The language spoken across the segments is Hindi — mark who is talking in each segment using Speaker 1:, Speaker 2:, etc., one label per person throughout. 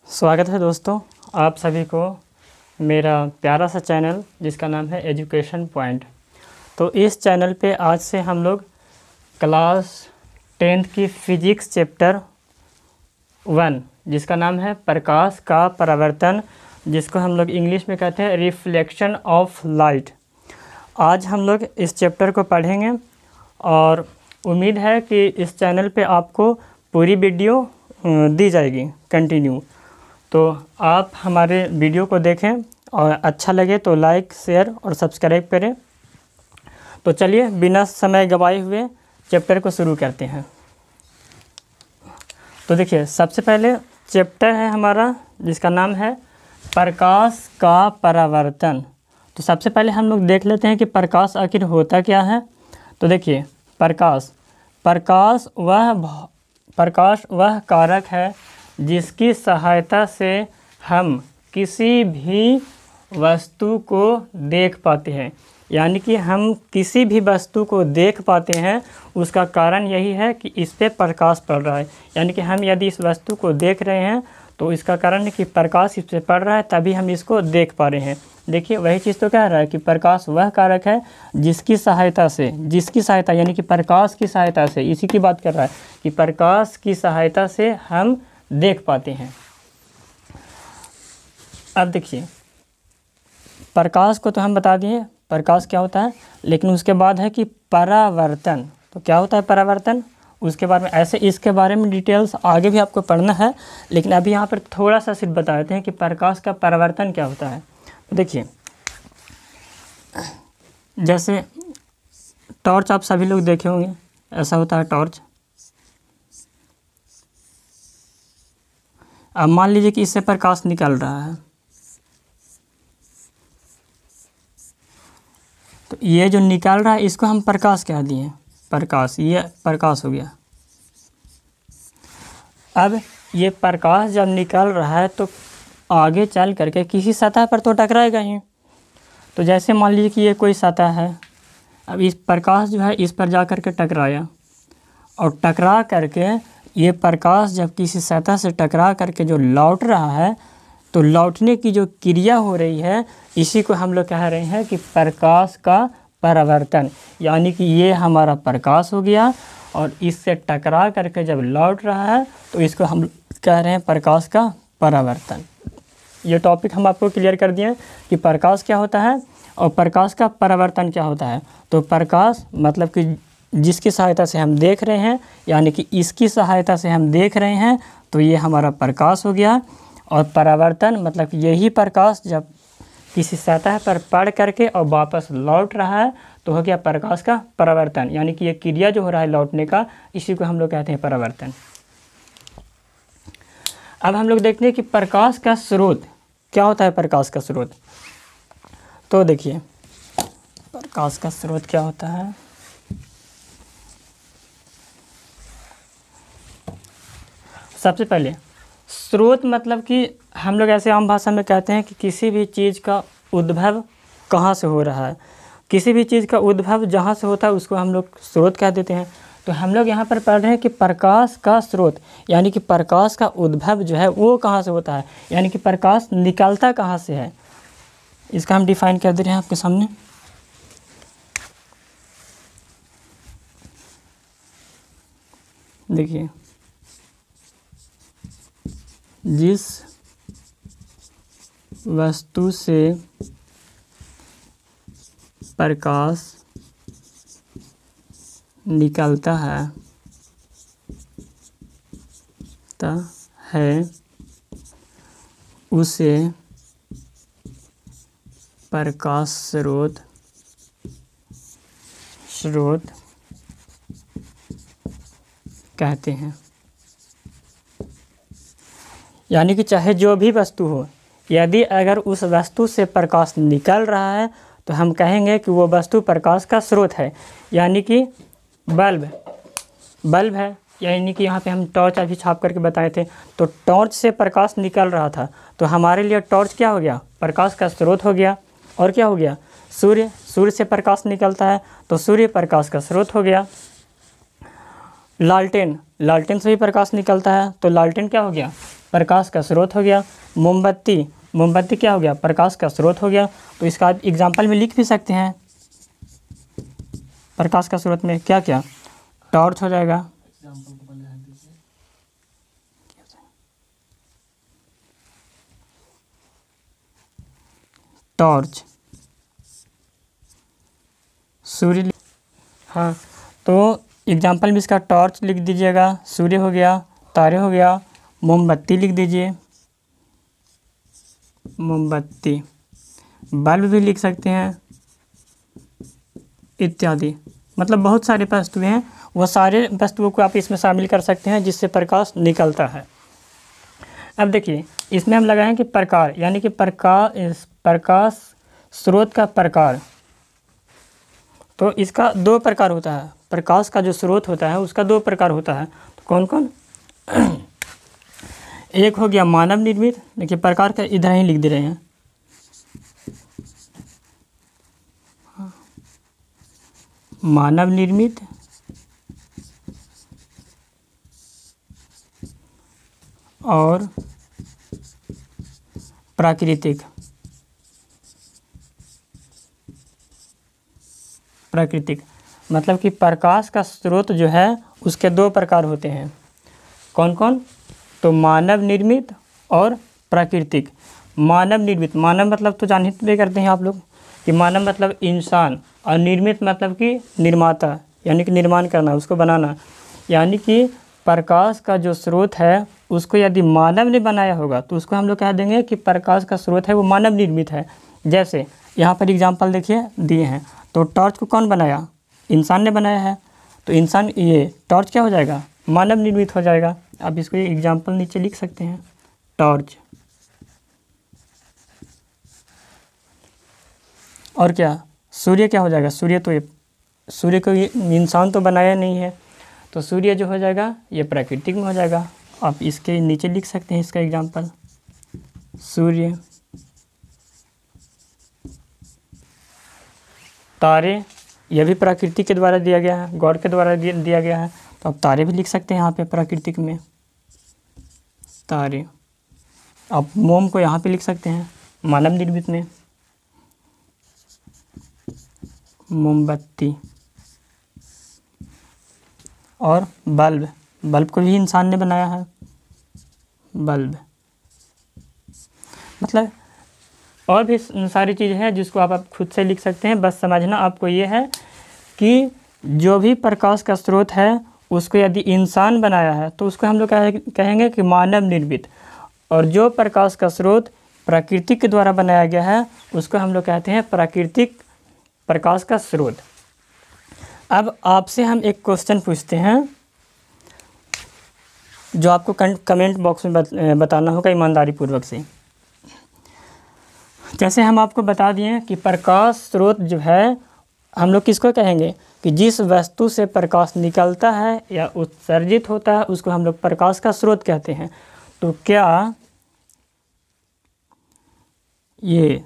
Speaker 1: स्वागत है दोस्तों आप सभी को मेरा प्यारा सा चैनल जिसका नाम है एजुकेशन पॉइंट। तो इस चैनल पे आज से हम लोग क्लास 10th की फिजिक्स चैप्टर 1 जिसका नाम है प्रकाश का परावर्तन, जिसको हम लोग इंग्लिश में कहते हैं रिफ्लेक्शन ऑफ लाइट। आज हम लोग इस चैप्टर को पढ़ेंगे और उम्मीद है कि इस चैनल पे आपको पूरी वीडियो दी जाएगी कंटिन्यू। तो आप हमारे वीडियो को देखें और अच्छा लगे तो लाइक, शेयर और सब्सक्राइब करें। तो चलिए बिना समय गवाए हुए चैप्टर को शुरू करते हैं। तो देखिए, सबसे पहले चैप्टर है हमारा जिसका नाम है प्रकाश का परावर्तन। तो सबसे पहले हम लोग देख लेते हैं कि प्रकाश आखिर होता क्या है। तो देखिए, प्रकाश वह कारक है जिसकी सहायता से हम किसी भी वस्तु को देख पाते हैं। यानी कि हम किसी भी वस्तु को देख पाते हैं, उसका कारण यही है कि इस पे प्रकाश पड़ रहा है। यानी कि हम यदि इस वस्तु को देख रहे हैं तो इसका कारण है कि प्रकाश इस पे पड़ रहा है, तभी हम इसको देख पा रहे हैं। देखिए, वही चीज़ तो कह रहा है कि प्रकाश वह कारक है जिसकी सहायता यानी कि प्रकाश की सहायता से, इसी की बात कर रहा है कि प्रकाश की सहायता से हम देख पाते हैं। अब देखिए, प्रकाश को तो हम बता दिए प्रकाश क्या होता है, लेकिन उसके बाद है कि परावर्तन। तो क्या होता है परावर्तन, उसके बारे में ऐसे इसके बारे में डिटेल्स आगे भी आपको पढ़ना है, लेकिन अभी यहाँ पर थोड़ा सा सिर्फ बता देते हैं कि प्रकाश का परावर्तन क्या होता है। तो देखिए, जैसे टॉर्च आप सभी लोग देखे होंगे, ऐसा होता है टॉर्च। अब मान लीजिए कि इससे प्रकाश निकल रहा है, तो ये जो निकल रहा है इसको हम प्रकाश कह दिए, प्रकाश, ये प्रकाश हो गया। अब ये प्रकाश जब निकल रहा है तो आगे चल करके किसी सतह पर तो टकराएगा ही। तो जैसे मान लीजिए कि ये कोई सतह है, अब इस प्रकाश जो है इस पर जा कर के टकराया, और टकरा करके ये प्रकाश जब किसी सतह से टकरा करके जो लौट रहा है, तो लौटने की जो क्रिया हो रही है इसी को हम लोग कह रहे हैं कि प्रकाश का परावर्तन। यानी कि ये हमारा प्रकाश हो गया और इससे टकरा करके जब लौट रहा है तो इसको हम कह रहे हैं प्रकाश का परावर्तन। ये टॉपिक हम आपको क्लियर कर दिए कि प्रकाश क्या होता है और प्रकाश का परावर्तन क्या होता है। तो प्रकाश मतलब कि जिसकी सहायता से हम देख रहे हैं, यानी कि इसकी सहायता से हम देख रहे हैं, तो ये हमारा प्रकाश हो गया। और परावर्तन मतलब कि यही प्रकाश जब किसी सतह पर पड़ करके और वापस लौट रहा है तो हो गया प्रकाश का परावर्तन। यानी कि ये क्रिया जो हो रहा है लौटने का, इसी को हम लोग कहते हैं परावर्तन। अब हम लोग देखते हैं कि प्रकाश का स्रोत क्या होता है। प्रकाश का स्रोत, तो देखिए प्रकाश का स्रोत क्या होता है। सबसे पहले स्रोत मतलब कि हम लोग ऐसे आम भाषा में कहते हैं कि किसी भी चीज़ का उद्भव कहाँ से हो रहा है। किसी भी चीज़ का उद्भव जहाँ से होता है उसको हम लोग स्रोत कह देते हैं। तो हम लोग यहाँ पर पढ़ रहे हैं कि प्रकाश का स्रोत यानी कि प्रकाश का उद्भव जो है वो कहाँ से होता है, यानी कि प्रकाश निकलता कहाँ से है, इसका हम डिफाइन कर दे रहे हैं आपके सामने। देखिए, जिस वस्तु से प्रकाश निकलता है उसे प्रकाश स्रोत कहते हैं। यानी कि चाहे जो भी वस्तु हो, यदि अगर उस वस्तु से प्रकाश निकल रहा है तो हम कहेंगे कि वो वस्तु प्रकाश का स्रोत है। यानी कि बल्ब है, यानी कि यहाँ पे हम टॉर्च अभी छाप करके बताए थे, तो टॉर्च से प्रकाश निकल रहा था, तो हमारे लिए टॉर्च क्या हो गया, प्रकाश का स्रोत हो गया। और क्या हो गया, सूर्य से प्रकाश निकलता है तो सूर्य प्रकाश का स्रोत हो गया। लालटेन से भी प्रकाश निकलता है तो लालटेन क्या हो गया, प्रकाश का स्रोत हो गया। मोमबत्ती, मोमबत्ती क्या हो गया? प्रकाश का स्रोत हो गया। तो इसका आप एग्जाम्पल में लिख भी सकते हैं। प्रकाश का स्रोत में क्या क्या? टॉर्च हो जाएगा, टॉर्च, सूर्य। हाँ, तो एग्जाम्पल में इसका टॉर्च लिख दीजिएगा, सूर्य हो गया, तारे हो गया, मोमबत्ती लिख दीजिए, मोमबत्ती, बल्ब भी लिख सकते हैं इत्यादि। मतलब बहुत सारे वस्तुएं हैं, वो सारे वस्तुओं को आप इसमें शामिल कर सकते हैं जिससे प्रकाश निकलता है। अब देखिए इसमें हम लगाएं कि प्रकार, यानी कि प्रकाश स्रोत का प्रकार। तो इसका दो प्रकार होता है। प्रकाश का जो स्रोत होता है उसका दो प्रकार होता है। तो कौन कौन? एक हो गया मानव निर्मित। देखिए प्रकार का इधर ही लिख दे रहे हैं। मानव निर्मित और प्राकृतिक। प्राकृतिक मतलब कि प्रकाश का स्रोत जो है उसके दो प्रकार होते हैं। कौन कौन? तो मानव निर्मित और प्राकृतिक। मानव निर्मित, मानव मतलब तो जान ही करते हैं आप लोग कि मानव मतलब इंसान, और निर्मित मतलब कि निर्माता, यानी कि निर्माण करना, उसको बनाना। यानी कि प्रकाश का जो स्रोत है उसको यदि मानव ने बनाया होगा तो उसको हम लोग कह देंगे कि प्रकाश का स्रोत है वो मानव निर्मित है। जैसे यहाँ पर एग्जाम्पल देखिए दिए हैं। तो टॉर्च को कौन बनाया? इंसान ने बनाया है। तो इंसान, ये टॉर्च क्या हो जाएगा? मानव निर्मित हो जाएगा। आप इसको एग्जाम्पल नीचे लिख सकते हैं, टॉर्च। और क्या? सूर्य क्या हो जाएगा? सूर्य तो सूर्य को इंसान तो बनाया नहीं है, तो सूर्य जो हो जाएगा ये प्राकृतिक में हो जाएगा। आप इसके नीचे लिख सकते हैं इसका एग्जाम्पल, सूर्य। तारे, यह भी प्रकृति के द्वारा दिया गया है, गॉड के द्वारा दिया गया है। तो आप तारे भी लिख सकते हैं यहाँ पे प्राकृतिक में, तारे। आप मोम को यहाँ पे लिख सकते हैं मानव निर्मित में, मोमबत्ती। और बल्ब, बल्ब को भी इंसान ने बनाया है, बल्ब। मतलब और भी सारी चीज़ें हैं जिसको आप खुद से लिख सकते हैं। बस समझना आपको ये है कि जो भी प्रकाश का स्रोत है उसको यदि इंसान बनाया है तो उसको हम लोग कहेंगे कि मानव निर्मित, और जो प्रकाश का स्रोत प्रकृति के द्वारा बनाया गया है उसको हम लोग कहते हैं प्राकृतिक प्रकाश का स्रोत। अब आपसे हम एक क्वेश्चन पूछते हैं जो आपको कमेंट बॉक्स में बताना होगा ईमानदारी पूर्वक से। जैसे हम आपको बता दिए कि प्रकाश स्रोत जो है हम लोग किसको कहेंगे कि जिस वस्तु से प्रकाश निकलता है या उत्सर्जित होता है उसको हम लोग प्रकाश का स्रोत कहते हैं। तो क्या ये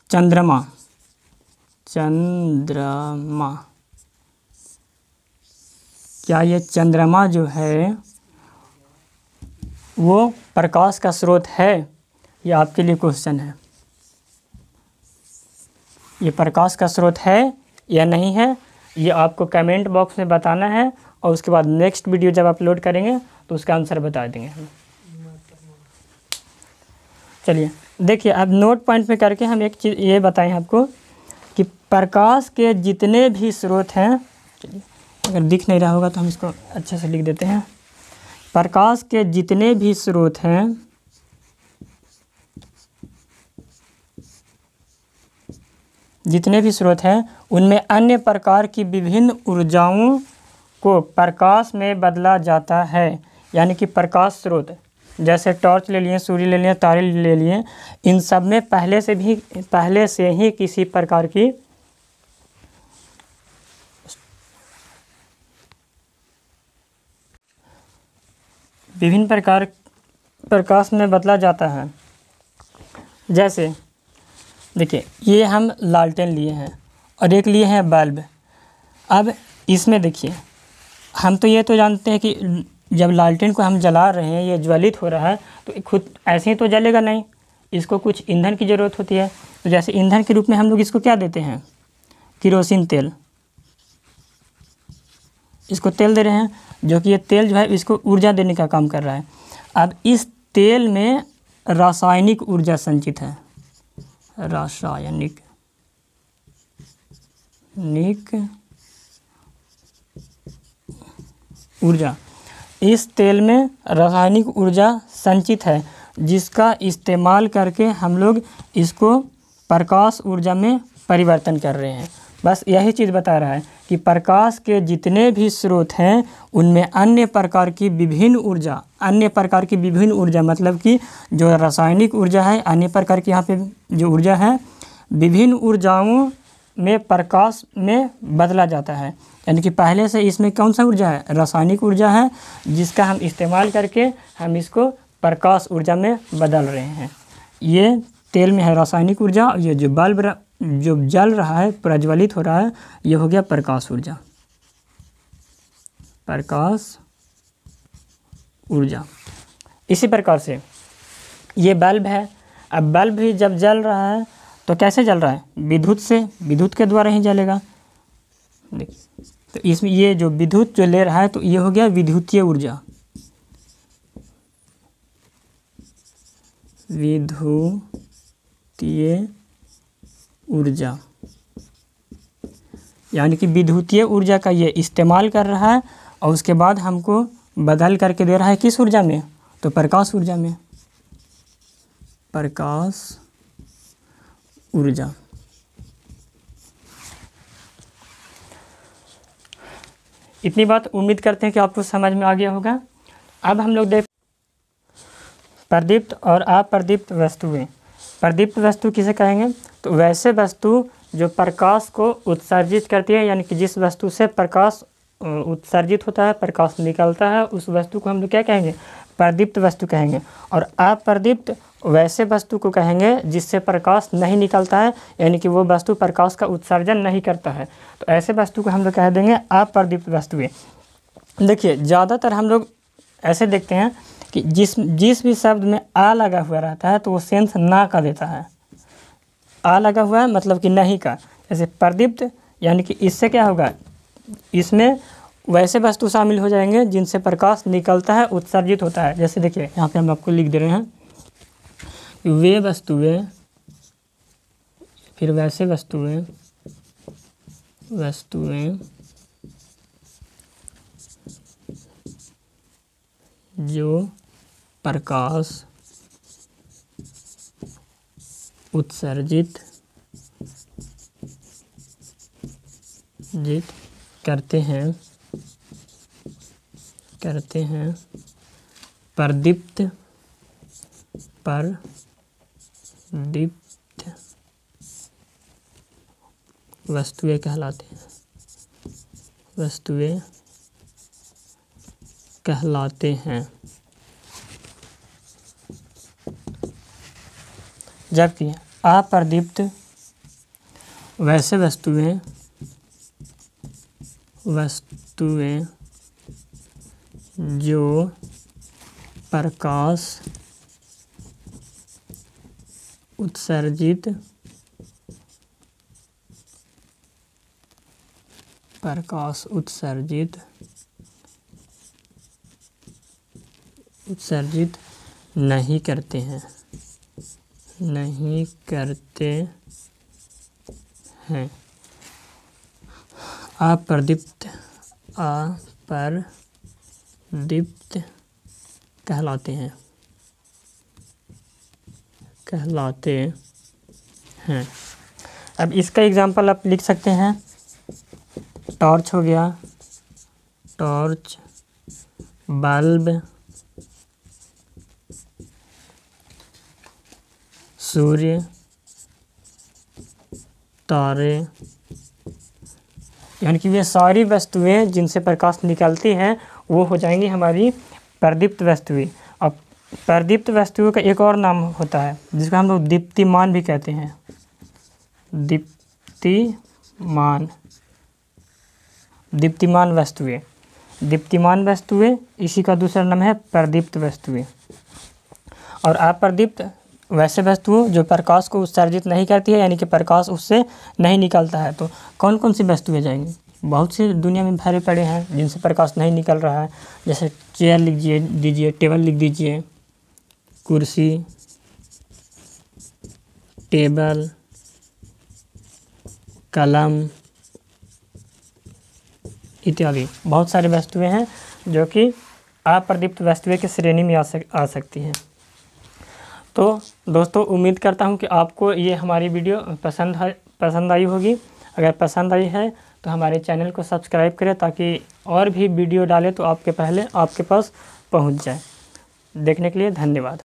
Speaker 1: चंद्रमा क्या ये चंद्रमा जो है वो प्रकाश का स्रोत है? ये आपके लिए क्वेश्चन है। ये प्रकाश का स्रोत है या नहीं है, ये आपको कमेंट बॉक्स में बताना है, और उसके बाद नेक्स्ट वीडियो जब अपलोड करेंगे तो उसका आंसर बता देंगे हम। चलिए देखिए, अब नोट पॉइंट में करके हम एक चीज़ ये बताएं आपको कि प्रकाश के जितने भी स्रोत हैं, चलिए अगर दिख नहीं रहा होगा तो हम इसको अच्छे से लिख देते हैं। प्रकाश के जितने भी स्रोत हैं उनमें अन्य प्रकार की विभिन्न ऊर्जाओं को प्रकाश में बदला जाता है। यानी कि प्रकाश स्रोत जैसे टॉर्च ले लिए, सूर्य ले लिए, तारे ले लिए, इन सब में पहले से ही किसी प्रकार की विभिन्न प्रकार प्रकाश में बदला जाता है। जैसे देखिए ये हम लालटेन लिए हैं और एक लिए हैं बल्ब। अब इसमें देखिए हम तो ये तो जानते हैं कि जब लालटेन को हम जला रहे हैं, ये ज्वलित हो रहा है, तो खुद ऐसे ही तो जलेगा नहीं, इसको कुछ ईंधन की ज़रूरत होती है। तो जैसे ईंधन के रूप में हम लोग इसको क्या देते हैं, केरोसिन तेल, इसको तेल दे रहे हैं, जो कि ये तेल जो है इसको ऊर्जा देने का काम कर रहा है। अब इस तेल में रासायनिक ऊर्जा संचित है, रासायनिक ऊर्जा, इस तेल में रासायनिक ऊर्जा संचित है, जिसका इस्तेमाल करके हम लोग इसको प्रकाश ऊर्जा में परिवर्तन कर रहे हैं। बस यही चीज़ बता रहा है कि प्रकाश के जितने भी स्रोत हैं उनमें अन्य प्रकार की विभिन्न ऊर्जा, मतलब कि जो रासायनिक ऊर्जा है, अन्य प्रकार की यहाँ पे जो ऊर्जा है, विभिन्न ऊर्जाओं में प्रकाश में बदला जाता है। यानी कि पहले से इसमें कौन सा ऊर्जा है, रासायनिक ऊर्जा है, जिसका हम इस्तेमाल करके हम इसको प्रकाश ऊर्जा में बदल रहे हैं। ये तेल में है रासायनिक ऊर्जा, और ये जो बल्ब जो जल रहा है, प्रज्वलित हो रहा है, ये हो गया प्रकाश ऊर्जा, प्रकाश ऊर्जा। इसी प्रकार से ये बल्ब है, अब बल्ब भी जब जल रहा है तो कैसे जल रहा है, विद्युत से, विद्युत के द्वारा ही जलेगा। देखिए, तो इसमें ये जो विद्युत जो ले रहा है, तो ये हो गया विद्युतीय ऊर्जा, विद्युतीय ऊर्जा, यानी कि विद्युतीय ऊर्जा का ये इस्तेमाल कर रहा है और उसके बाद हमको बदल करके दे रहा है किस ऊर्जा में, तो प्रकाश ऊर्जा में, प्रकाश ऊर्जा। इतनी बात उम्मीद करते हैं कि आपको समझ में आ गया होगा। अब हम लोग देख प्रदीप्त और अप्रदीप्त वस्तुएं। प्रदीप्त वस्तु किसे कहेंगे, तो वैसे वस्तु जो प्रकाश को उत्सर्जित करती है, यानी कि जिस वस्तु से प्रकाश उत्सर्जित होता है, प्रकाश निकलता है, उस वस्तु को हम लोग क्या कहेंगे, प्रदीप्त वस्तु कहेंगे। और अप्रदीप्त वैसे वस्तु को कहेंगे जिससे प्रकाश नहीं निकलता है, यानी कि वो वस्तु प्रकाश का उत्सर्जन नहीं करता है, तो ऐसे वस्तु को हम लोग कह देंगे अप्रदीप्त वस्तुएं। देखिए, ज़्यादातर हम लोग ऐसे देखते हैं कि जिस भी शब्द में आ लगा हुआ रहता है तो वो सेंस ना का देता है। आ लगा हुआ है मतलब कि नहीं का। जैसे प्रदीप्त, यानी कि इससे क्या होगा, इसमें वैसे वस्तु शामिल हो जाएंगे जिनसे प्रकाश निकलता है, उत्सर्जित होता है। जैसे देखिए, यहाँ पे हम आपको लिख दे रहे हैं, वे वस्तुएं, फिर वैसे वस्तुएं जो प्रकाश उत्सर्जित करते हैं प्रदीप्त वस्तुएं कहलाते हैं। जबकि अप्रदीप्त वैसे वस्तुएं जो प्रकाश उत्सर्जित नहीं करते हैं, अप्रदीप्त कहलाते हैं। अब इसका एग्जांपल आप लिख सकते हैं, टॉर्च हो गया, टॉर्च, बल्ब, सूर्य, तारे, यानी कि ये सारी वस्तुएं जिनसे प्रकाश निकलती हैं वो हो जाएंगी हमारी प्रदीप्त वस्तुएं। अब प्रदीप्त वस्तुओं का एक और नाम होता है जिसको हम लोग दीप्तिमान भी कहते हैं, दीप्तिमान वस्तुएं। दीप्तिमान वस्तुएं, इसी का दूसरा नाम है प्रदीप्त वस्तुएं। और अप्रदीप्त वैसे वस्तुओं जो प्रकाश को उत्सर्जित नहीं करती है, यानी कि प्रकाश उससे नहीं निकलता है। तो कौन कौन सी वस्तुएं जाएंगी? बहुत से दुनिया में भरे पड़े हैं जिनसे प्रकाश नहीं निकल रहा है, जैसे चेयर लिख दीजिए, टेबल लिख दीजिए, कुर्सी, टेबल, कलम इत्यादि। बहुत सारी वस्तुएं हैं जो कि अप्रदीप्त वस्तुएं की श्रेणी में आ सकती हैं। तो दोस्तों, उम्मीद करता हूं कि आपको ये हमारी वीडियो पसंद आई होगी। अगर पसंद आई है तो हमारे चैनल को सब्सक्राइब करें, ताकि और भी वीडियो डालें तो आपके पास पहुंच जाए। देखने के लिए धन्यवाद।